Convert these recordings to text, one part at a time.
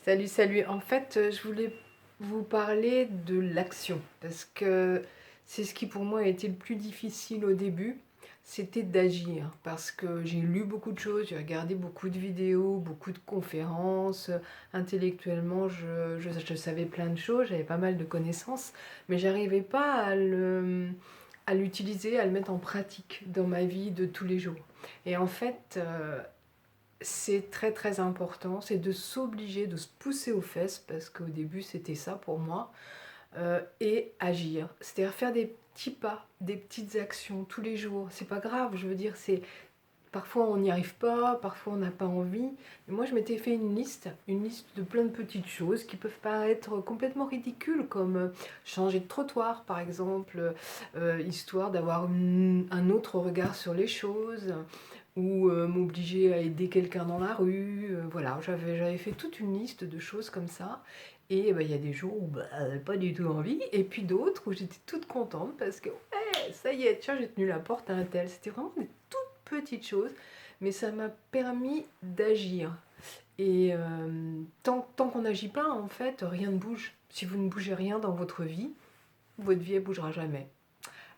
Salut, salut. En fait, je voulais vous parler de l'action parce que c'est ce qui pour moi a été le plus difficile au début, c'était d'agir parce que j'ai lu beaucoup de choses, j'ai regardé beaucoup de vidéos, beaucoup de conférences. Intellectuellement, je savais plein de choses, j'avais pas mal de connaissances, mais j'arrivais pas à l'utiliser, à le mettre en pratique dans ma vie de tous les jours. Et en fait, c'est très très important, c'est de s'obliger, de se pousser aux fesses, parce qu'au début c'était ça pour moi, et agir. C'est-à-dire faire des petits pas, des petites actions tous les jours. C'est pas grave, je veux dire, c'est parfois on n'y arrive pas, parfois on n'a pas envie. Mais moi je m'étais fait une liste de plein de petites choses qui peuvent paraître complètement ridicules, comme changer de trottoir par exemple, histoire d'avoir un autre regard sur les choses, ou m'obliger à aider quelqu'un dans la rue. Voilà, j'avais fait toute une liste de choses comme ça. Et bah, il y a des jours où bah, pas du tout envie, et puis d'autres où j'étais toute contente parce que ouais, ça y est, tiens, j'ai tenu la porte à un tel. C'était vraiment des toutes petites choses, mais ça m'a permis d'agir. Et tant qu'on n'agit pas, en fait, rien ne bouge. Si vous ne bougez rien dans votre vie, elle bougera jamais.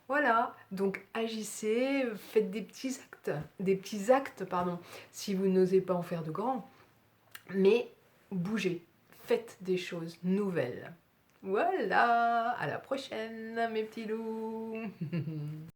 Voilà, donc agissez, faites des petits actes, pardon, si vous n'osez pas en faire de grands, mais bougez, faites des choses nouvelles. Voilà, à la prochaine, mes petits loups.